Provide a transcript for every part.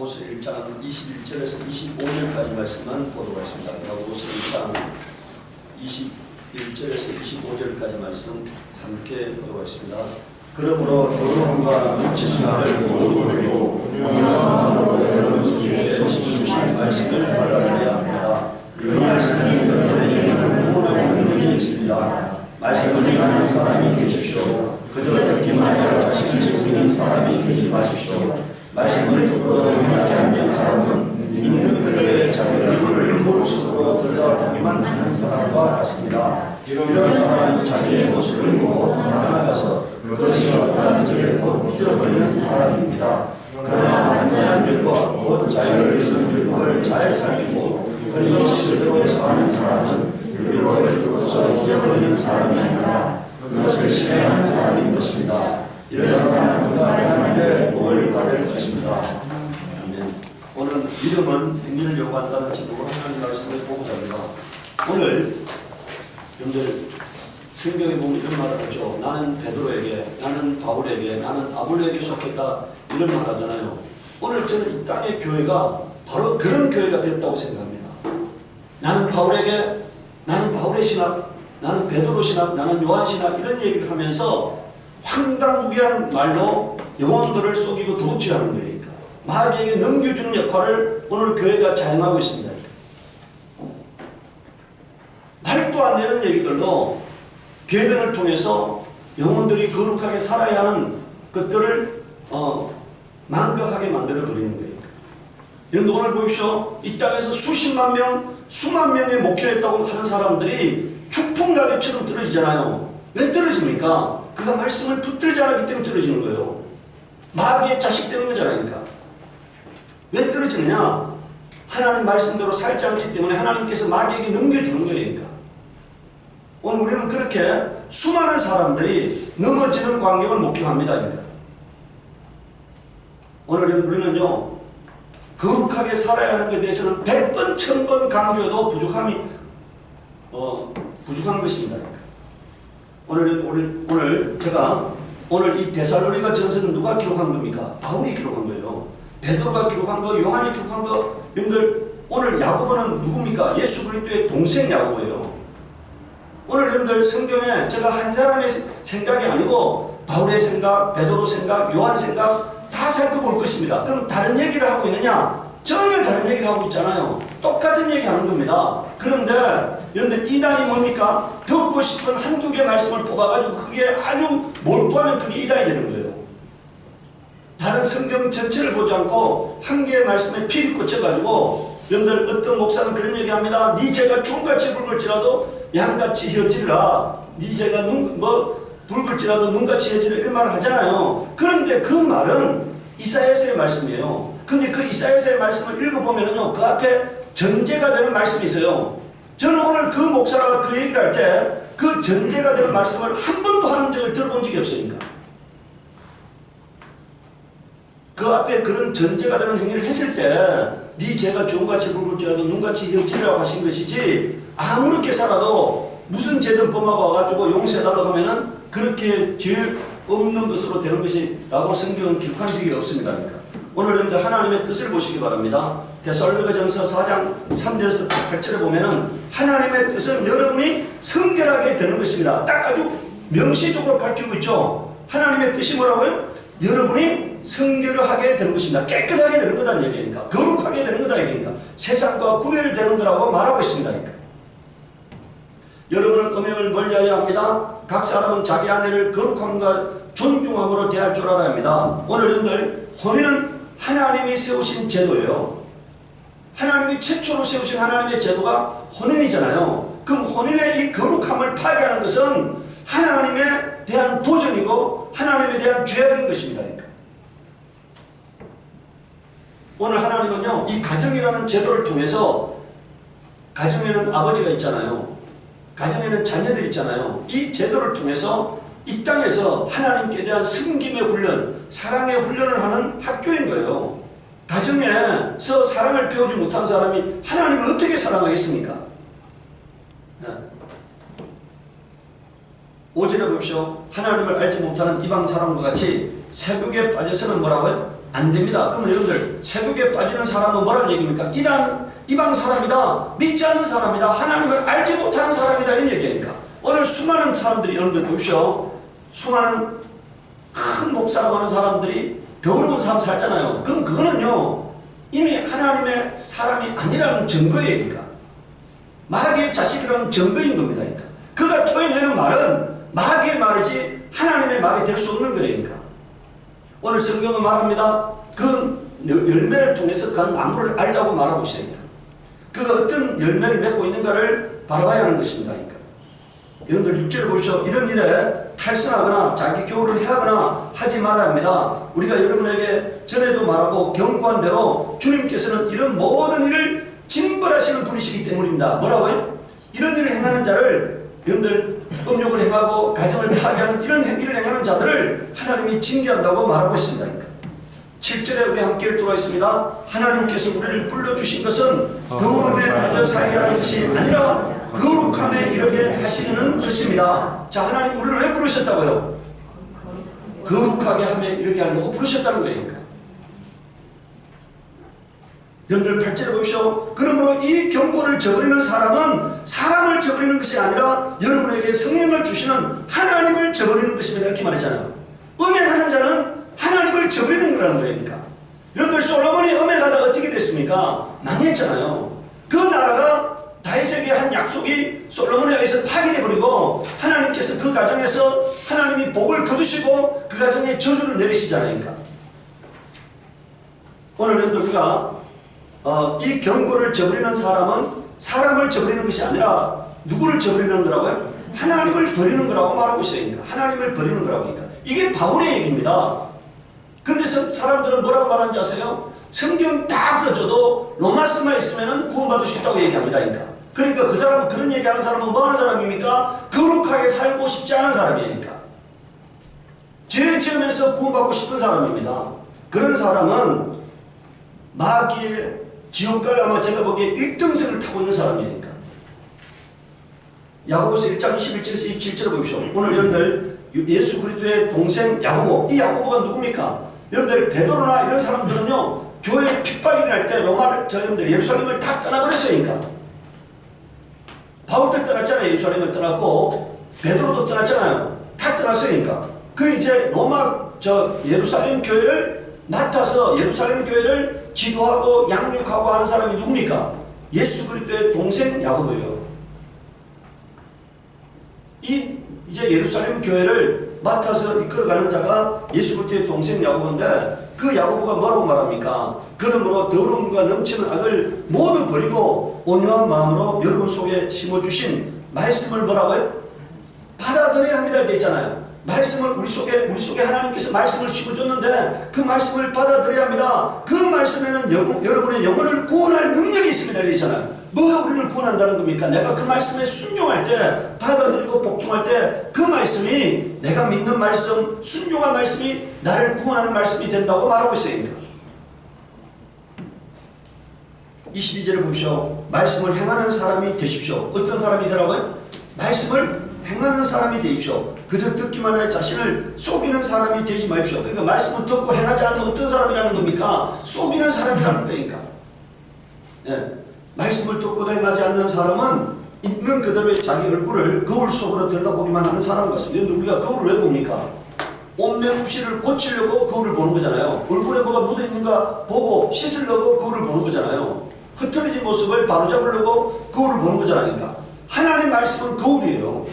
야고보서 1장 21절에서 25절까지 말씀만 보도록 하겠습니다. 야고보서 1장 21절에서 25절까지 말씀 함께 보도록 하겠습니다. 그러므로 더러움과 눈치심을 모두 버리고 온유함으로 여러분 주의 주신 말씀을 받아들여야 합니다. 그 말씀이 여러분에게 모든 능력이 있습니다. 말씀을 행하는 사람이 계십시오. 그저 듣기만 하여 자신을 속이는 사람이 되지 마십시오. 말씀을 듣고도 행하지 않는 사람은 믿는 그들의 자기 얼굴을 모습으로 들여다보기만 하는 사람과 같습니다. 이런 사람은 자기의 모습을 보고 나아가서 그것이 어떠한지를 곧 잊어버리는 사람입니다. 그러나 완전한 율법, 곧 자유를 주는 율법을 잘 살피고 그리고 스스로 사는 사람은 율법을 듣고서 잊어버리는 사람이 아니라 그것을 실행하는 사람인 것입니다. 이런 사람은 그가 하나님의 복을 받을 것입니다. 아멘. 오늘 믿음은 행위를 요구한다는 제목으로 하나님 말씀을 보고자 합니다. 오늘 여러분들 성경에 보면 이런 말을 하죠. 나는 베드로에게, 나는 바울에게, 나는 아볼로에게 속했다 이런 말 하잖아요. 오늘 저는 이 땅의 교회가 바로 그런 교회가 됐다고 생각합니다. 나는 바울에게, 나는 바울의 신학, 나는 베드로 신학, 나는 요한 신학 이런 얘기를 하면서 황당무계한 말로 영혼들을 속이고 도둑질하는 거니까 마귀에게 넘겨주는 역할을 오늘 교회가 자행하고 있습니다. 말도 안 되는 얘기들로 계변을 통해서 영혼들이 거룩하게 살아야 하는 것들을 망각하게 만들어버리는 거예요. 여러분 오늘 보십시오. 이 땅에서 수십만 명, 수만 명의 목회를 했다고 하는 사람들이 추풍가게처럼 떨어지잖아요. 왜 떨어집니까? 그가 말씀을 붙들지 않았기 때문에 떨어지는 거예요. 마귀의 자식 되는 거잖아요. 그러니까. 왜 떨어지느냐? 하나님 말씀대로 살지 않기 때문에 하나님께서 마귀에게 넘겨주는 거예요. 그러니까. 오늘 우리는 그렇게 수많은 사람들이 넘어지는 광경을 목격합니다. 그러니까. 오늘 우리는요, 거룩하게 살아야 하는 것에 대해서는 100번, 1000번 강조해도 부족한 것입니다. 오늘 제가 오늘 이 데살로니가 전서는 누가 기록한 겁니까? 바울이 기록한 거예요. 베드로가 기록한 거, 요한이 기록한 거. 여러분들 오늘 야고보는 누굽니까? 예수 그리스도의 동생 야고보예요. 오늘 여러분들 성경에 제가 한 사람의 생각이 아니고 바울의 생각, 베드로 생각, 요한 생각 다 살펴볼 것입니다. 그럼 다른 얘기를 하고 있느냐? 전혀 다른 얘기를 하고 있잖아요. 똑같은 얘기 하는 겁니다. 그런데 여러분들 이단이 뭡니까? 듣고 싶은 한두 개 말씀을 뽑아가지고 그게 아주 몰두하면 그게 이단이 되는 거예요. 다른 성경 전체를 보지 않고 한 개의 말씀에 피를 꽂혀가지고 여러분들 어떤 목사는 그런 얘기합니다. 네 죄가 중같이 붉을지라도 양같이 휘어지리라. 네 죄가 붉을지라도 눈같이 휘어지리라 이런 말을 하잖아요. 그런데 그 말은 이사야서의 말씀이에요. 근데 그 이사야서의 말씀을 읽어보면요, 그 앞에 전제가 되는 말씀이 있어요. 저는 오늘 그 목사가 그 얘기를 할 때 그 전제가 되는 말씀을 한 번도 하는 적을 들어본 적이 없으니까. 그 앞에 그런 전제가 되는 행위를 했을 때 네 죄가 주홍같이 붉을지라도 눈같이 휘어지리라고 하신 것이지 아무렇게 살아도 무슨 죄든 범하고 와가지고 용서해달라고 하면은 그렇게 죄 없는 것으로 되는 것이라고 성경은 기록한 적이 없습니다. 그러니까. 오늘 여러분들 하나님의 뜻을 보시기 바랍니다. 데살로니가전서 4장 3절에서 8절에 보면은 하나님의 뜻은 여러분이 성결하게 되는 것입니다. 딱 아주 명시적으로 밝히고 있죠. 하나님의 뜻이 뭐라고요? 여러분이 성결하게 되는 것입니다. 깨끗하게 되는 거다는 얘기니까. 거룩하게 되는 거다 얘기니까. 세상과 구별되는 거라고 말하고 있습니다. 그러니까. 여러분은 음행을 멀리하여야 합니다. 각 사람은 자기 아내를 거룩함과 존중함으로 대할 줄 알아야 합니다. 오늘 여러분들 혼인은 하나님이 세우신 제도예요. 하나님이 최초로 세우신 하나님의 제도가 혼인이잖아요. 그럼 혼인의 이 거룩함을 파괴하는 것은 하나님에 대한 도전이고 하나님에 대한 죄악인 것입니다. 그러니까. 오늘 하나님은요, 이 가정이라는 제도를 통해서 가정에는 아버지가 있잖아요. 가정에는 자녀들이 있잖아요. 이 제도를 통해서 이 땅에서 하나님께 대한 섬김의 훈련, 사랑의 훈련을 하는 학교인 거예요. 가정에서 사랑을 배우지 못한 사람이 하나님을 어떻게 사랑하겠습니까? 네. 5절에 보십시오. 하나님을 알지 못하는 이방 사람과 같이 세국에 빠져서는 뭐라고요? 안 됩니다. 그러면 여러분들 세속에 빠지는 사람은 뭐라는 얘기입니까? 이방 사람이다. 믿지 않는 사람이다. 하나님을 알지 못하는 사람이다. 이런 얘기니까. 오늘 수많은 사람들이 여러분들 보십시오. 수많은 큰 목사라고 하는 사람들이 더러운 삶 살잖아요. 그럼 그거는요 이미 하나님의 사람이 아니라는 증거예요. 그러니까 마귀의 자식이라는 증거인 겁니다. 그러니까 그가 토해내는 말은 마귀의 말이지 하나님의 말이 될 수 없는 거예요. 그러니까 오늘 성경은 말합니다. 그 열매를 통해서 그 나무를 알라고 말하고 있습니다. 그가 어떤 열매를 맺고 있는가를 바라봐야 하는 것입니다. 그러니까 여러분들 6절을 보시오. 이런 일에 탈선하거나 자기 교훈을 해하거나 하지 말아야 합니다. 우리가 여러분에게 전에도 말하고 경고한 대로 주님께서는 이런 모든 일을 징벌하시는 분이시기 때문입니다. 뭐라고요? 이런 일을 행하는 자를 여러분들 음욕을 행하고 가정을 파괴하는 이런 일을 행하는 자들을 하나님이 징계한다고 말하고 있습니다. 7절에 우리 함께 읽도록 하겠습니다. 하나님께서 우리를 불러주신 것은 거룩함에 빠져 살게 하는 것이 아니라 거룩함에 이르게 하시는 것입니다. 자, 하나님 우리를 왜 부르셨다고요? 거룩하게 함에 이르게 하려고 부르셨다는 거예요. 여러분들 8절에 보십시오. 그러므로 이 경고를 저버리는 사람은 사람을 저버리는 것이 아니라 여러분에게 성령을 주시는 하나님을 저버리는 것입니다. 이렇게 말했잖아요. 음행하는 자는 하나님을 저버리는 거라는 거예요. 그러니까. 여러분들 솔로몬이 음행하다가 어떻게 됐습니까? 망했잖아요. 그 나라가 다윗에게 한 약속이 솔로몬에 의해서 파괴되어버리고 하나님께서 그 가정에서 하나님이 복을 거두시고 그 가정에 저주를 내리시잖아요. 그러니까. 오늘 여러분들 우리가 이 경고를 저버리는 사람은 사람을 저버리는 것이 아니라 누구를 저버리는 거라고요? 하나님을 버리는 거라고 말하고 있어요. 그러니까. 하나님을 버리는 거라고 하니까. 이게 바울의 얘기입니다. 근데 사람들은 뭐라고 말하는지 아세요? 성경 다 써줘도 로마스만 있으면 구원받을 수 있다고 얘기합니다. 그러니까 그 사람은 그런 얘기하는 사람은 뭐 하는 사람입니까? 거룩하게 살고 싶지 않은 사람이니까. 죄 지으면서 구원받고 싶은 사람입니다. 그런 사람은 마귀의 지옥갈 아마 제가 보기에 1등석을 타고 있는 사람이니까. 야고보서 1장 21절에서 27절을 보십시오. 오늘 여러분들 예수 그리스도의 동생 야고보, 이 야고보가 누굽니까? 여러분들 베드로나 이런 사람들은요 교회 핍박이 날 때 여러분들 예루살렘을 다 떠나버렸으니까. 바울도 떠났잖아요. 예루살렘을 떠났고 베드로도 떠났잖아요. 다 떠났으니까. 그 이제 예루살렘 교회를 맡아서 예루살렘 교회를 지도하고 양육하고 하는 사람이 누굽니까? 예수 그리스도의 동생 야고보예요. 이제 예루살렘 교회를 맡아서 이끌어가는 자가 예수 그리스도의 동생 야고보인데 그 야고보가 뭐라고 말합니까? 그러므로 더러움과 넘치는 악을 모두 버리고 온유한 마음으로 여러분 속에 심어주신 말씀을 뭐라고요? 받아들여야 합니다. 되어 있잖아요. 말씀을 우리 속에 하나님께서 말씀을 심어줬는데 그 말씀을 받아들여야 합니다. 그 말씀에는 여러분의 영혼을 구원할 능력이 있습니다. 되어 있잖아요. 뭐가 우리를 구원한다는 겁니까? 내가 그 말씀에 순종할 때, 받아들이고 복종할 때 그 말씀이 내가 믿는 말씀, 순종한 말씀이 나를 구원하는 말씀이 된다고 말하고 있어요. 22절을 보십시오. 말씀을 행하는 사람이 되십시오. 어떤 사람이 되라고요? 말씀을 행하는 사람이 되십시오. 그저 듣기만 하여 자신을 속이는 사람이 되지 마십시오. 그러니까 말씀을 듣고 행하지 않는 어떤 사람이라는 겁니까? 속이는 사람이라는 거니까. 네. 말씀을 듣고도 행하지 않는 사람은 있는 그대로의 자기 얼굴을 거울 속으로 들여다보기만 하는 사람 같습니다. 우리가 거울을 왜 봅니까? 옷매무시를 고치려고 거울을 보는 거잖아요. 얼굴에 뭐가 묻어있는가 보고 씻으려고 거울을 보는 거잖아요. 흐트러진 모습을 바로잡으려고 거울을 보는 거잖아요. 그러니까 하나님 말씀은 거울이에요.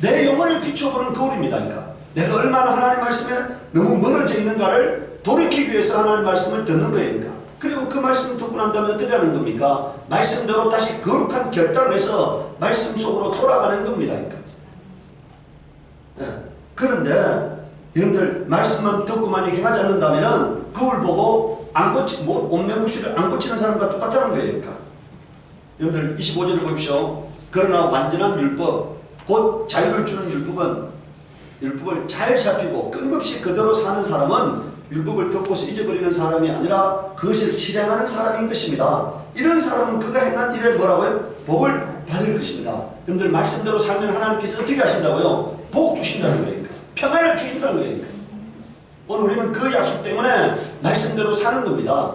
내 영혼을 비춰보는 거울입니다. 그러니까 내가 얼마나 하나님 말씀에 너무 멀어져 있는가를 돌이키기 위해서 하나님 말씀을 듣는 거예요. 그러니까. 그리고 그 말씀을 듣고 난 다음에 어떻게 하는 겁니까? 말씀대로 다시 거룩한 결단을 해서 말씀 속으로 돌아가는 겁니다. 그러니까. 네. 그런데 여러분들 말씀만 듣고만 행하지 않는다면 거울 보고 옷매무시를 안 고치는 사람과 똑같다는 거예요. 그러니까. 여러분들 25절을 보십시오. 그러나 완전한 율법, 곧 자유를 주는 율법을 잘 살피고 끊임없이 그대로 사는 사람은 율법을 듣고서 잊어버리는 사람이 아니라 그것을 실행하는 사람인 것입니다. 이런 사람은 그가 행한 일에 뭐라고요? 복을 받을 것입니다. 여러분들 말씀대로 살면 하나님께서 어떻게 하신다고요? 복 주신다는 거예요. 평안을 주신다는 거예요. 오늘 우리는 그 약속 때문에 말씀대로 사는 겁니다.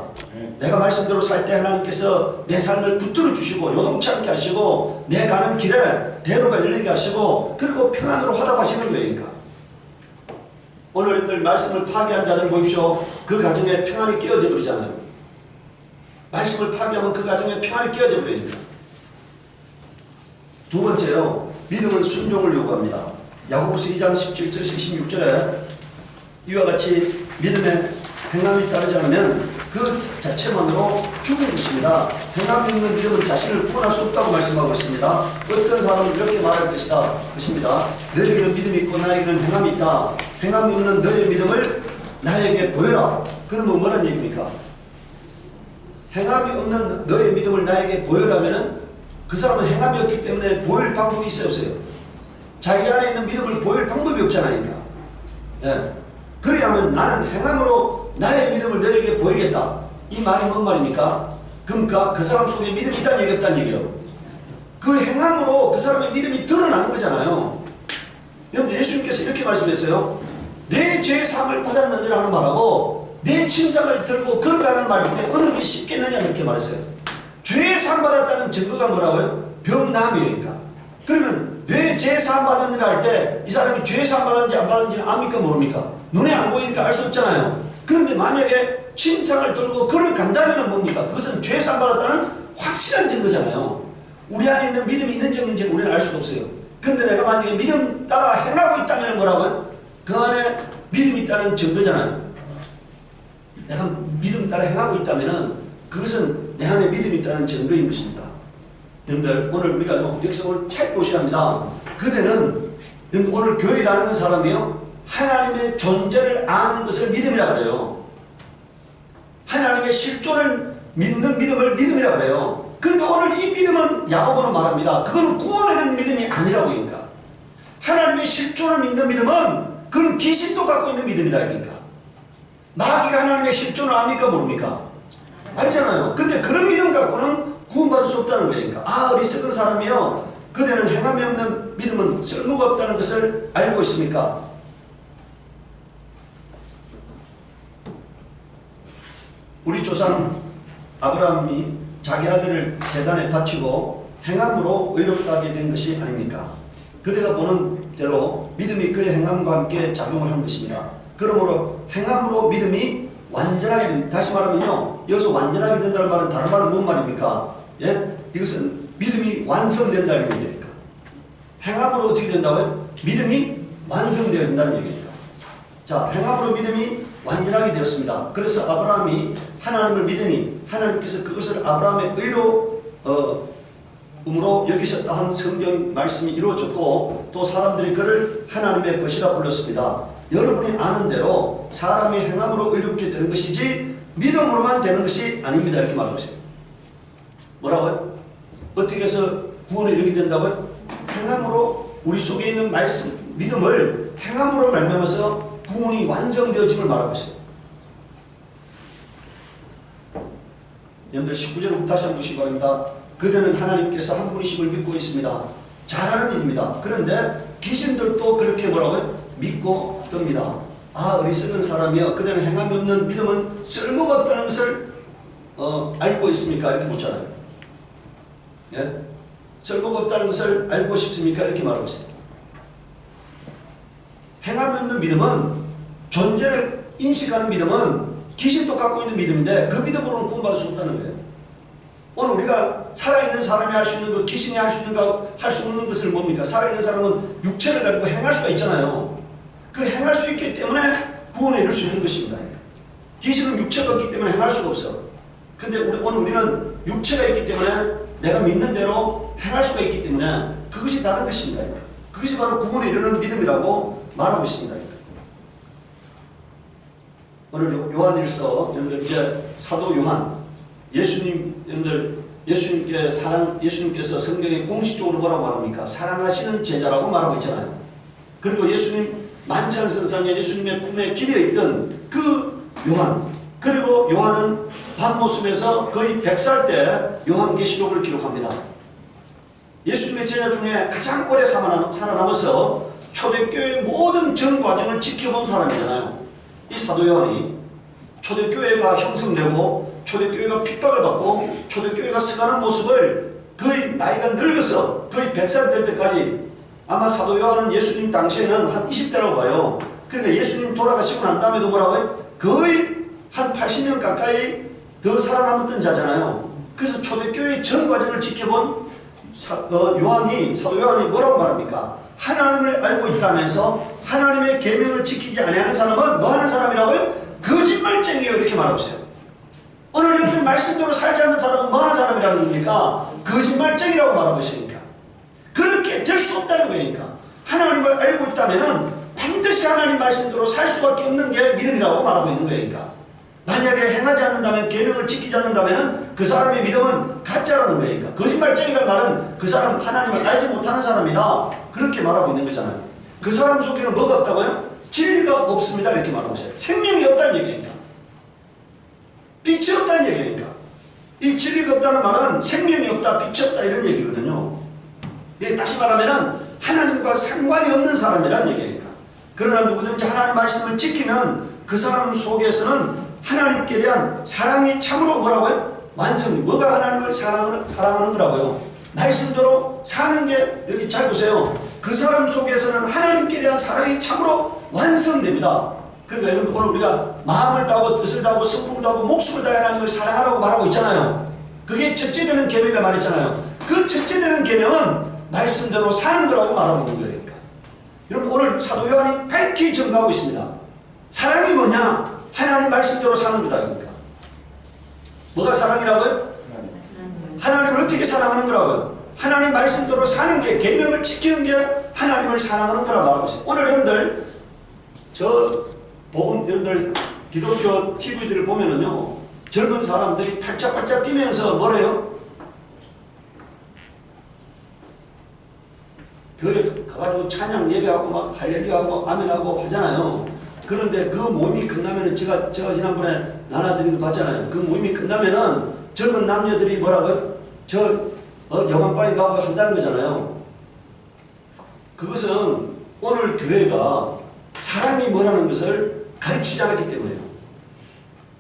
내가 말씀대로 살 때 하나님께서 내 삶을 붙들어 주시고 요동치 않게 하시고 내 가는 길에 대로가 열리게 하시고 그리고 평안으로 화답하시는 거예요. 그러니까 오늘 말씀을 파괴한 자들 보십시오. 그 가정에 평안이 깨어져 버리잖아요. 말씀을 파괴하면 그 가정에 평안이 깨어져 버립니다. 두 번째요. 믿음은 순종을 요구합니다. 야고보서 2장 17절 16절에 이와 같이 믿음의 행함이 따르지 않으면 그 자체만으로 죽은 것입니다. 행함이 없는 믿음은 자신을 구원할 수 없다고 말씀하고 있습니다. 어떤 사람은 이렇게 말할 것입니다. 너에게는 믿음이 있고 나에게는 행함이 있다. 행함이 없는 너의 믿음을 나에게 보여라. 그러면 뭐라는 얘기입니까? 행함이 없는 너의 믿음을 나에게 보여라면은 그 사람은 행함이 없기 때문에 보일 방법이 있어요, 없어요? 자기 안에 있는 믿음을 보일 방법이 없잖아요. 예. 그래야 하면 나는 행함으로 나의 믿음을 너에게 보이겠다. 이 말이 뭔 말입니까? 그러니까 그 사람 속에 믿음이 있다는 얘기 없다는 얘기예요. 그 행함으로 그 사람의 믿음이 드러나는 거잖아요. 여러분 예수님께서 이렇게 말씀했어요. 내 죄의 사함을 받았느니라는 말하고 내 침상을 들고 걸어가는 말 중에 어느 게 쉽겠느냐 이렇게 말했어요. 죄의 사함 받았다는 증거가 뭐라고요? 병남이니까. 그러면 내 죄의 사함 받았느냐 할 때 이 사람이 죄의 사함 받았는지 안 받았는지는 압니까 모릅니까? 눈에 안 보이니까 알 수 없잖아요. 그런데 만약에 침상을 들고 걸어간다면 뭡니까? 그것은 죄 사함 받았다는 확실한 증거잖아요. 우리 안에 있는 믿음이 있는지 없는지 우리는 알 수가 없어요. 그런데 내가 만약에 믿음 따라 행하고 있다면 뭐라고요? 그 안에 믿음이 있다는 증거잖아요. 내가 믿음 따라 행하고 있다면 그것은 내 안에 믿음이 있다는 증거인 것입니다. 여러분들 오늘 우리가 여기서 오늘 책 보셔야 합니다. 그대는 오늘 교회 다니는 사람이요 하나님의 존재를 아는 것을 믿음이라고 그래요. 하나님의 실존을 믿는 믿음을 믿음이라고 그래요. 그런데 오늘 이 믿음은 야고보는 말합니다. 그거는 구원하는 믿음이 아니라고 그러니까. 하나님의 실존을 믿는 믿음은 그건 귀신도 갖고 있는 믿음이다 그러니까. 마귀가 하나님의 실존을 압니까 모릅니까? 알잖아요. 근데 그런 믿음 갖고는 구원받을 수 없다는 거니까. 아 어리석은 사람이요 그대는 행함이 없는 믿음은 쓸모가 없다는 것을 알고 있습니까? 우리 조상 아브라함이 자기 아들을 제단에 바치고 행함으로 의롭다하게 된 것이 아닙니까? 그대가 보는 대로 믿음이 그의 행함과 함께 작용을 한 것입니다. 그러므로 행함으로 믿음이 완전하게 됩니다. 다시 말하면요 여기서 완전하게 된다는 말은 다른 말은 뭔 말입니까? 예? 이것은 믿음이 완성된다는 얘기니까. 행함으로 어떻게 된다고요? 믿음이 완성되어야 된다는 얘기입니다. 자, 행함으로 믿음이 완전하게 되었습니다. 그래서 아브라함이 하나님을 믿으니 하나님께서 그것을 아브라함의 의로움으로 여기셨다 한 성경 말씀이 이루어졌고 또 사람들이 그를 하나님의 것이라 불렀습니다. 여러분이 아는 대로 사람이 행함으로 의롭게 되는 것이지 믿음으로만 되는 것이 아닙니다. 이렇게 말하고 있어요. 뭐라고요? 어떻게 해서 구원에 이르게 된다고요? 행함으로 우리 속에 있는 말씀, 믿음을 행함으로 말미암아서 구원이 완성되어짐을 말하고 있어요. 여러분들 19절부터 다시 한번 보시기 바랍니다. 그대는 하나님께서 한 분이심을 믿고 있습니다. 잘하는 일입니다. 그런데 귀신들도 그렇게 뭐라고요? 믿고 뜹니다. 아 어리석은 사람이여 그대는 행함이 없는 믿음은 쓸모가 없다는 것을 알고 있습니까? 이렇게 묻잖아요. 예? 쓸모가 없다는 것을 알고 싶습니까? 이렇게 말하고 있습니다. 행함이 없는 믿음은 존재를 인식하는 믿음은 귀신도 갖고 있는 믿음인데 그 믿음으로는 구원받을 수 없다는 거예요. 오늘 우리가 살아있는 사람이 할 수 있는 것, 귀신이 할 수 있는 것, 할 수 없는 것을 뭡니까? 살아있는 사람은 육체를 가지고 행할 수가 있잖아요. 그 행할 수 있기 때문에 구원에 이룰 수 있는 것입니다. 귀신은 육체가 없기 때문에 행할 수가 없어. 근데 오늘 우리는 육체가 있기 때문에 내가 믿는 대로 행할 수가 있기 때문에 그것이 다른 것입니다. 그것이 바로 구원에 이르는 믿음이라고 말하고 있습니다. 오늘 요한일서 여러분들 이제 사도 요한 예수님 여러분들 예수님께서 성경에 공식적으로 뭐라고 말합니까? 사랑하시는 제자라고 말하고 있잖아요. 그리고 예수님 만찬성상에 예수님의 품에 기대어 있던 그 요한, 그리고 요한은 밤모습에서 거의 100살 때 요한계시록을 기록합니다. 예수님의 제자 중에 가장 오래 살아남아서 초대교회의 모든 전 과정을 지켜본 사람이잖아요. 이 사도 요한이. 초대교회가 형성되고 초대교회가 핍박을 받고 초대교회가 서가는 모습을 거의 나이가 늙어서 거의 100살 될 때까지, 아마 사도 요한은 예수님 당시에는 한 20대라고 봐요. 그러니까 예수님 돌아가시고 난 다음에도 뭐라고요? 거의 한 80년 가까이 더 살아남았던 자잖아요. 그래서 초대교회의 전 과정을 지켜본 사도 요한이 뭐라고 말합니까? 하나님을 알고 있다면서 하나님의 계명을 지키지 아니하는 사람은 뭐 하는 사람이라고요? 거짓말쟁이에요. 이렇게 말하고 있어요. 오늘 여러분들 말씀대로 살지 않는 사람은 뭐 하는 사람이라는 겁니까? 거짓말쟁이라고 말하고 있으니까. 그렇게 될 수 없다는 거니까. 하나님을 알고 있다면은 반드시 하나님 말씀대로 살 수밖에 없는 게 믿음이라고 말하고 있는 거니까. 만약에 행하지 않는다면, 계명을 지키지 않는다면 그 사람의 믿음은 가짜라는 거니까. 거짓말쟁이라는 말은 그 사람 하나님을 알지 못하는 사람이다, 그렇게 말하고 있는 거잖아요. 그 사람 속에는 뭐가 없다고요? 진리가 없습니다, 이렇게 말하고 있어요. 생명이 없다는 얘기니까. 빛이 없다는 얘기니까. 이 진리가 없다는 말은 생명이 없다, 빛이 없다, 이런 얘기거든요. 다시 말하면 하나님과 상관이 없는 사람이라는 얘기니까. 그러나 누구든지 하나님 말씀을 지키면 그 사람 속에서는 하나님께 대한 사랑이 참으로 뭐라고요? 완성. 뭐가 하나님을 사랑하는 거라고요? 말씀대로 사는 게, 여기 잘 보세요. 그 사람 속에서는 하나님께 대한 사랑이 참으로 완성됩니다. 그러니까 여러분, 오늘 우리가 마음을 다하고 뜻을 다하고 성품을 다하고 목숨을 다해 하나님을 사랑하라고 말하고 있잖아요. 그게 첫째 되는 계명이라 말했잖아요. 그 첫째 되는 계명은 말씀대로 사는 거라고 말하고 있는 거예요. 그러니까. 여러분, 오늘 사도 요한이 밝히 증거하고 있습니다. 사랑이 뭐냐? 하나님 말씀대로 사는 거다. 그러니까. 뭐가 사랑이라고요? 하나님을 어떻게 사랑하는 거라고요? 하나님 말씀대로 사는 게, 계명을 지키는 게 하나님을 사랑하는 거라 말하고 있어요. 오늘 여러분들, 여러분들 기독교 TV들을 보면은요, 젊은 사람들이 팔짝팔짝 뛰면서 뭐래요? 교회 가가지고 찬양 예배하고 막 할렐루야하고 아멘하고 하잖아요. 그런데 그 모임이 끝나면은 제가 지난번에 나눠드린 거 봤잖아요. 그 모임이 끝나면은 젊은 남녀들이 뭐라고요? 여관방에 가고 한다는 거잖아요. 그것은 오늘 교회가 사랑이 뭐라는 것을 가르치지 않았기 때문에요.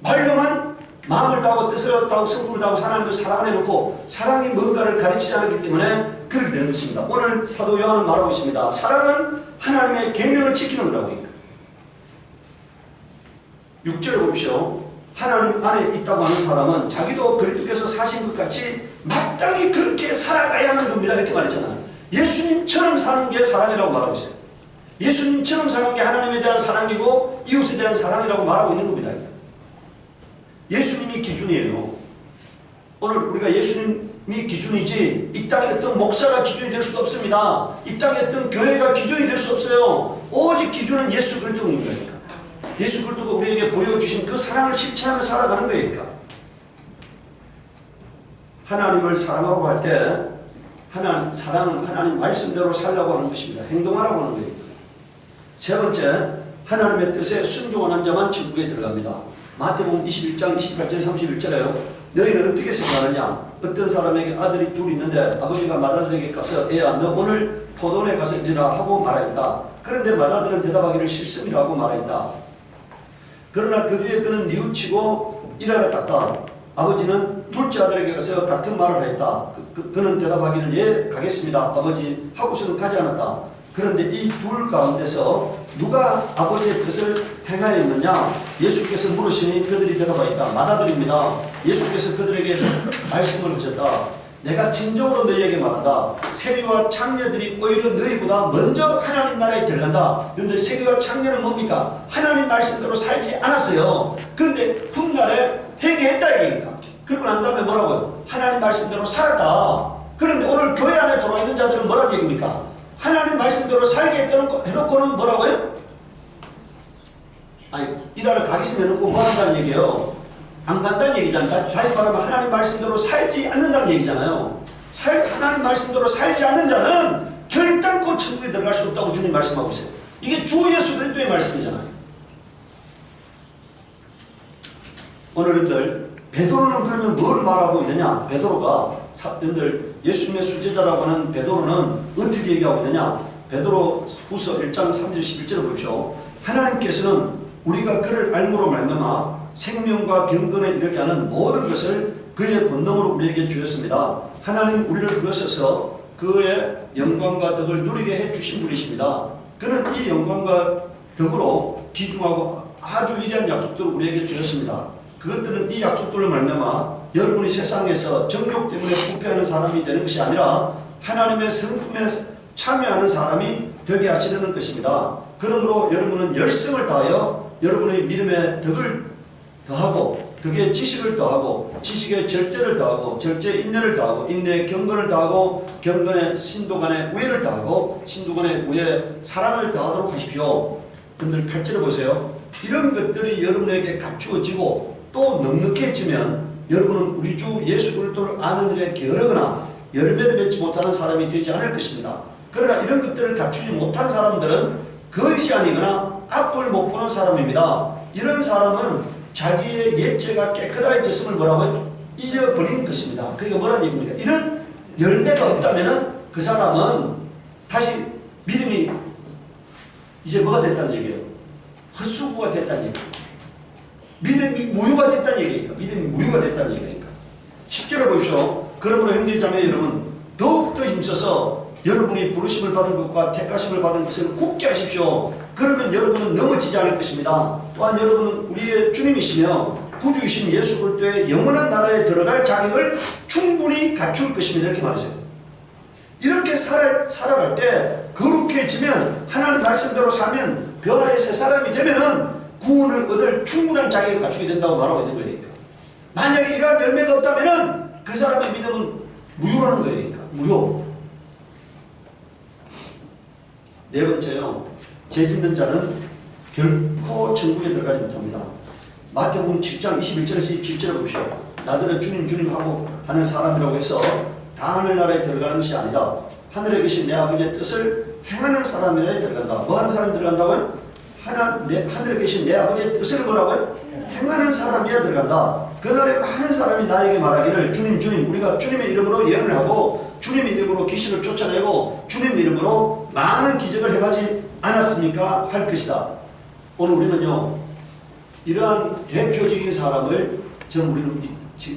말로만 마음을 다하고 뜻을 다하고 성품을 다하고 하나님을 사랑해놓고 사랑이 뭔가를 가르치지 않았기 때문에 그렇게 되는 것입니다. 오늘 사도 요한은 말하고 있습니다. 사랑은 하나님의 계명을 지키는 거라고. 6절에 보십시오. 하나님 안에 있다고 하는 사람은 자기도 그리스도께서 사신 것 같이 마땅히 그렇게 살아가야 하는 겁니다. 이렇게 말했잖아요. 예수님처럼 사는 게 사랑이라고 말하고 있어요. 예수님처럼 사는 게 하나님에 대한 사랑이고 이웃에 대한 사랑이라고 말하고 있는 겁니다. 예수님이 기준이에요. 오늘 우리가 예수님이 기준이지 이 땅에 어떤 목사가 기준이 될 수가 없습니다. 이 땅에 어떤 교회가 기준이 될 수 없어요. 오직 기준은 예수 그리스도인 거니까. 예수 그리스도가 우리에게 보여주신 그 사랑을 실천하며 살아가는 거니까. 하나님을 사랑하고 할 때 사랑은 하나님 말씀대로 살라고 하는 것입니다. 행동하라고 하는 거예요. 세 번째, 하나님의 뜻에 순종하는 자만 천국에 들어갑니다. 마태복음 21장 28절 31절에요. 너희는 어떻게 생각하느냐? 어떤 사람에게 아들이 둘 있는데 아버지가 맏아들에게 가서 애야 너 오늘 포도원에 가서 일어나 하고 말하였다. 그런데 맏아들은 대답하기를 싫습니다 하고 말하였다. 그러나 그 뒤에 그는 뉘우치고 일하러 갔다. 아버지는 둘째 아들에게 가서 같은 말을 하였다. 그는 대답하기를 예 가겠습니다 아버지 하고서는 가지 않았다. 그런데 이 둘 가운데서 누가 아버지의 뜻을 행하였느냐? 예수께서 물으시니 그들이 대답하였다. 맏아들입니다. 예수께서 그들에게 말씀을 하셨다. 내가 진정으로 너희에게 말한다. 세리와 창녀들이 오히려 너희보다 먼저 하나님 나라에 들어간다. 그런데 세리와 창녀는 뭡니까? 하나님 말씀대로 살지 않았어요. 그런데 훗날에 회개했다 얘기니까. 그러고 난 다음에 뭐라고요? 하나님 말씀대로 살았다. 그런데 오늘 교회 안에 들어와 있는 자들은 뭐라는 얘기입니까? 하나님 말씀대로 살게 해놓고는 뭐라고요? 아니, 일하러 가겠으면 해놓고 뭐 한다는 얘기예요? 안 간다는 얘기잖아요. 다시 말하면 하나님 말씀대로 살지 않는다는 얘기잖아요. 하나님 말씀대로 살지 않는 자는 결단코 천국에 들어갈 수 없다고 주님 말씀하고 있어요. 이게 주 예수 그리스도의 말씀이잖아요. 오늘 여러분들 베드로는 그러면 뭘 말하고 있느냐? 베드로가 여러분들 예수님의 수제자라고 하는 베드로는 어떻게 얘기하고 있느냐? 베드로 후서 1장 3절 11절을 보십시오. 하나님께서는 우리가 그를 알므로 말미암아 생명과 경건에 이르게 하는 모든 것을 그의 권능으로 우리에게 주셨습니다. 하나님 우리를 부르셔서 그의 영광과 덕을 누리게 해주신 분이십니다. 그는 이 영광과 덕으로 귀중하고 아주 위대한 약속들을 우리에게 주셨습니다. 그것들은 이 약속들을 말미암아 여러분이 세상에서 정욕 때문에 부패하는 사람이 되는 것이 아니라 하나님의 성품에 참여하는 사람이 되게 하시려는 것입니다. 그러므로 여러분은 열심을 다하여 여러분의 믿음의 덕을 더하고 덕의 지식을 더하고 지식의 절제를 더하고 절제의 인내를 더하고 인내의 경건을 더하고 경건의 신도간의 우애를 더하고 신도간의 우애의 사랑을 더하도록 하십시오. 여러분들 8절을 보세요. 이런 것들이 여러분에게 갖추어지고 또 넉넉해지면 여러분은 우리 주 예수 그리스도를 아는 일에 게으르거나 열매를 맺지 못하는 사람이 되지 않을 것입니다. 그러나 이런 것들을 갖추지 못한 사람들은 거짓이 아니거나 앞을 못 보는 사람입니다. 이런 사람은 자기의 예체가 깨끗해졌음을 뭐라고요? 잊어버린 것입니다. 그게 뭐라는 얘기입니까? 이런 열매가 없다면 그 사람은 다시 믿음이 이제 뭐가 됐다는 얘기예요? 헛수고가 됐다는 얘기예요. 믿음이 무효가 됐다는 얘기니까. 믿음이 무효가 됐다는 얘기니까. 10절을 보십시오. 그러므로 형제자매 여러분 더욱더 힘써서 여러분이 부르심을 받은 것과 택하심을 받은 것을 굳게 하십시오. 그러면 여러분은 넘어지지 않을 것입니다. 또한 여러분은 우리의 주님이시며 구주이신 예수 그리스도의 영원한 나라에 들어갈 자격을 충분히 갖출 것입니다. 이렇게 말하세요. 이렇게 살아갈 때 거룩해지면 하나님 말씀대로 살면 변화의 새 사람이 되면은 구원을 얻을 충분한 자격을 갖추게 된다고 말하고 있는 거니까. 만약에 이러한 열매가 없다면은 그 사람의 믿음은 무효라는 거니까. 무효. 네 번째요. 죄 짓는 자는 결코 천국에 들어가지 못합니다. 마태복음 7장 21절에서 27절을 보십시오. 나들은 주님 주님 하고 하는 사람이라고 해서 다 하늘나라에 들어가는 것이 아니다. 하늘에 계신 내 아버지의 뜻을 행하는 사람이라에 들어간다. 뭐 하는 사람이 들어간다고요? 하늘에 계신 내 아버지의 뜻을 뭐라고요? 행하는 사람이야 들어간다. 그날에 많은 사람이 나에게 말하기를 주님 주님 우리가 주님의 이름으로 예언을 하고 주님의 이름으로 귀신을 쫓아내고 주님의 이름으로 많은 기적을 행하지 않았습니까? 할 것이다. 오늘 우리는요 이러한 대표적인 사람을 저는 우리는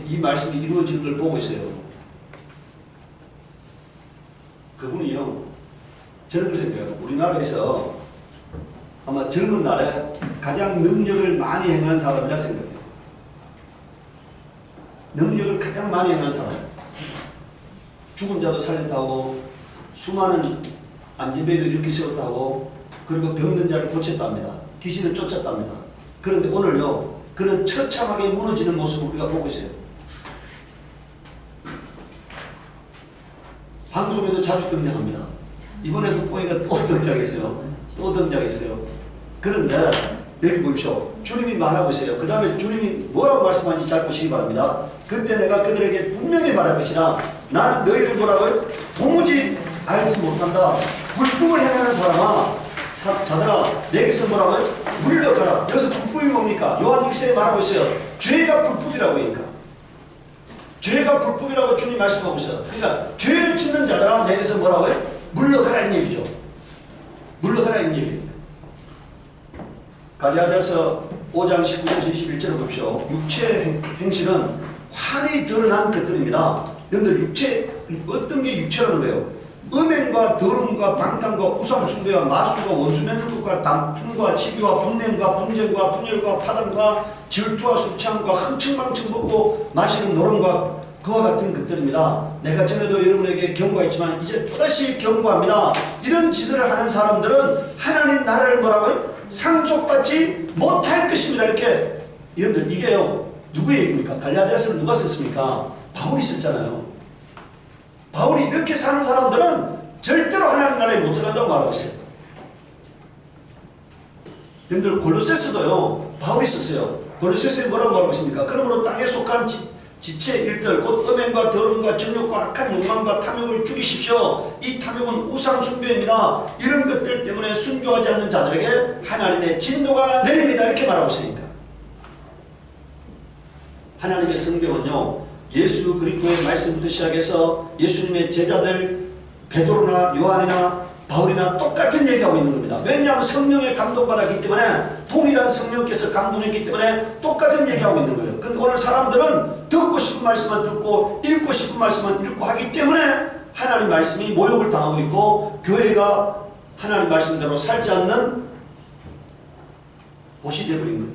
이 말씀이 이루어지는 걸 보고 있어요. 그분이요 저는 그렇게 생각해요. 우리나라에서 아마 젊은 날에 가장 능력을 많이 행한 사람이라 생각해요. 능력을 가장 많이 행한 사람. 죽은 자도 살렸다고 수많은 안전벨도 이렇게 세웠다고 그리고 병든 자를 고쳤답니다. 귀신을 쫓았답니다. 그런데 오늘요 그는 처참하게 무너지는 모습을 우리가 보고 있어요. 방송에도 자주 등장합니다. 이번에도 뽀이가 또 등장했어요. 또 등장했어요. 그런데 여기 보십시오. 주님이 말하고 있어요. 그 다음에 주님이 뭐라고 말씀하는지 잘 보시기 바랍니다. 그때 내가 그들에게 분명히 말할 것이나 나는 너희를 뭐라고요? 도무지 알지 못한다. 불법을 행하는 사람아 자들아 내게서 뭐라고요? 물러가라. 여기서 불법이 뭡니까? 요한 1세에 말하고 있어요. 죄가 불법이라고 하니까. 죄가 불법이라고 주님 말씀하고 있어요. 그러니까 죄를 짓는 자들아 내게서 뭐라고요? 물러가라는 얘기죠. 물러가라는 얘기예요. 갈라디아서 5장 19절에서 21절을 보십시오. 육체의 행실은 환히 드러난 것들입니다. 여러분들 육체 어떤 게 육체라는 거예요? 음행과 더러움과 방탕과 우상숭배와 마술과 원수 맺는 것과 다툼과 치기와 분냄과 분쟁과 분열과 파단과 질투와 술취함과 흥청망청 먹고 마시는 노름과 그와 같은 것들입니다. 내가 전에도 여러분에게 경고했지만 이제 또다시 경고합니다. 이런 짓을 하는 사람들은 하나님 나라를 뭐라고요? 상속받지 못할 것입니다. 이렇게 여러분들 이게요 누구의 얘기입니까? 갈라디아서를 누가 썼습니까? 바울이 썼잖아요. 바울이 이렇게 사는 사람들은 절대로 하나님 나라에 못 들어간다고 말하고 있어요. 여러분들 골로새서도요 바울이 썼어요. 골로새서에 뭐라고 말하고 있습니까? 그러므로 땅에 속한 지체 일들 곧 음행과 더러움과 정욕과 악한 욕망과 탐욕을 죽이십시오. 이 탐욕은 우상 숭배입니다. 이런 것들 때문에 순종하지 않는 자들에게 하나님의 진노가 내립니다. 이렇게 말하고 있으니까 하나님의 성경은요 예수 그리스도의 말씀부터 시작해서 예수님의 제자들 베드로나 요한이나 바울이나 똑같은 얘기하고 있는 겁니다. 왜냐하면 성령의 감동받았기 때문에, 동일한 성령께서 감동했기 때문에 똑같은 얘기하고 있는 거예요. 근데 오늘 사람들은 듣고 싶은 말씀만 듣고 읽고 싶은 말씀만 읽고 하기 때문에 하나님 말씀이 모욕을 당하고 있고, 교회가 하나님 말씀대로 살지 않는 곳이 되어버린 거예요.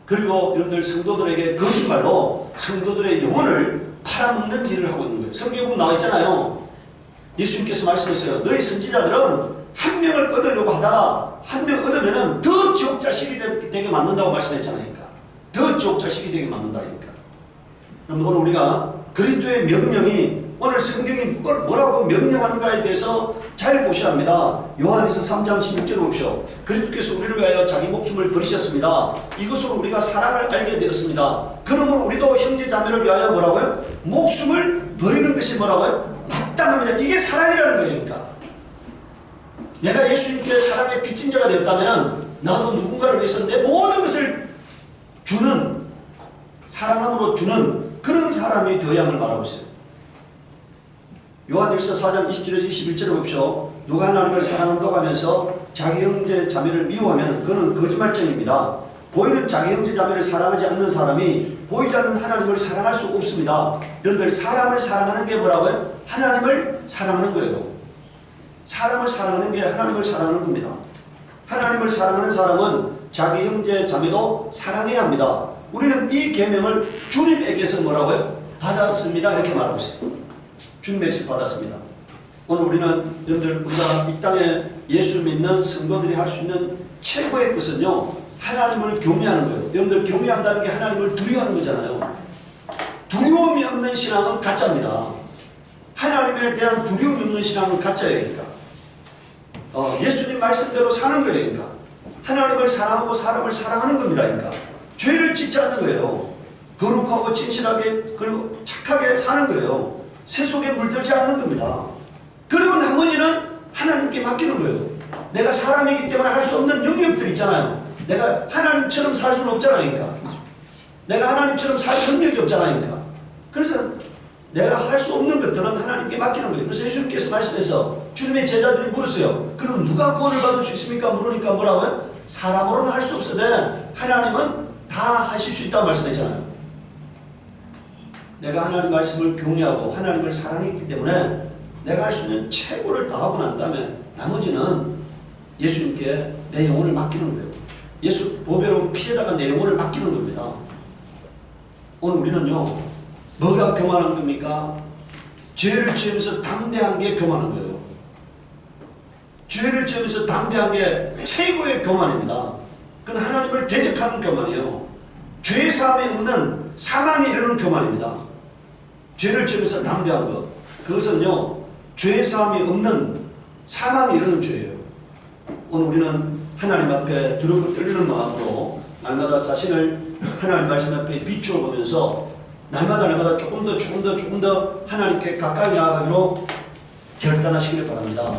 그리고 여러분들, 성도들에게 거짓말로 성도들의 영혼을 팔아먹는 일을 하고 있는 거예요. 성경에 보면 나와 있잖아요. 예수님께서 말씀하셨어요. 너희 선지자들은 한 명을 얻으려고 하다가 한 명 얻으면은 더 지옥 자식이 되게 만든다고 말씀했잖아요. 더 지옥 자식이 되게 만든다니까. 그럼 오늘 우리가 그리스도의 명령이, 오늘 성경이 뭐라고 명령하는가에 대해서 잘 보셔야 합니다. 요한에서 3장 16절을 보십시오. 그리스도께서 우리를 위하여 자기 목숨을 버리셨습니다. 이것으로 우리가 사랑을 알게 되었습니다. 그러므로 우리도 형제 자매를 위하여 뭐라고요? 목숨을 버리는 것이 뭐라고요? 마땅합니다. 이게 사랑이라는 거예요. 그러니까 내가 예수님께 사랑의 빚진 자가 되었다면 나도 누군가를 위해서 내 모든 것을 주는, 사랑함으로 주는 그런 사람이 되어야 함을 말하고 있어요. 요한일서 4장 20절에서 21절을 보십시오. 누가 하나님을 사랑한다고 하면서 자기 형제 자매를 미워하면 그는 거짓말쟁이입니다. 보이는 자기 형제 자매를 사랑하지 않는 사람이 보이지 않는 하나님을 사랑할 수 없습니다. 여러분들, 사람을 사랑하는 게 뭐라고요? 하나님을 사랑하는 거예요. 사람을 사랑하는 게 하나님을 사랑하는 겁니다. 하나님을 사랑하는 사람은 자기 형제 자매도 사랑해야 합니다. 우리는 이 계명을 주님에게서 뭐라고요? 받았습니다. 이렇게 말하고 있어요. 주님에게서 받았습니다. 오늘 우리는, 여러분들, 우리가 이 땅에 예수 믿는 성도들이 할 수 있는 최고의 것은요, 하나님을 경외하는 거예요. 여러분들, 경외한다는 게 하나님을 두려워하는 거잖아요. 두려움이 없는 신앙은 가짜입니다. 하나님에 대한 두려움이 없는 신앙은 가짜예요. 그러니까 예수님 말씀대로 사는 거예요. 그러니까 하나님을 사랑하고 사람을 사랑하는 겁니다. 그러니까 죄를 짓지 않는 거예요. 거룩하고 진실하게 그리고 착하게 사는 거예요. 세속에 물들지 않는 겁니다. 그리고 나머지는 하나님께 맡기는 거예요. 내가 사람이기 때문에 할 수 없는 영역들 있잖아요. 내가 하나님처럼 살 수는 없잖아요. 그러니까 내가 하나님처럼 살 능력이 없잖아요. 그러니까 그래서 내가 할 수 없는 것들은 하나님께 맡기는 거예요. 그래서 예수님께서 말씀해서 주님의 제자들이 물었어요. 그럼 누가 구원을 받을 수 있습니까? 물으니까 뭐라고요? 사람으로는 할 수 없으되 하나님은 다 하실 수 있다고 말씀했잖아요. 내가 하나님 말씀을 경외하고 하나님을 사랑했기 때문에 내가 할 수 있는 최고를 다하고 난 다음에 나머지는 예수님께 내 영혼을 맡기는 거예요. 예수 보배로 피에다가 내 영혼을 맡기는 겁니다. 오늘 우리는요, 뭐가 교만한 겁니까? 죄를 지으면서 담대한 게 교만한 거예요. 죄를 지으면서 담대한 게 최고의 교만입니다. 그건 하나님을 대적하는 교만이에요. 죄 사함이 없는 사망에 이르는 교만입니다. 죄를 지으면서 담대한 것, 그것은요, 죄 사함이 없는 사망에 이르는 죄예요. 오늘 우리는 하나님 앞에 두렵고 떨리는 마음으로 날마다 자신을 하나님 말씀 앞에 비추어 보면서 날마다 조금 더 하나님께 가까이 나아가기로 결단하시길 바랍니다.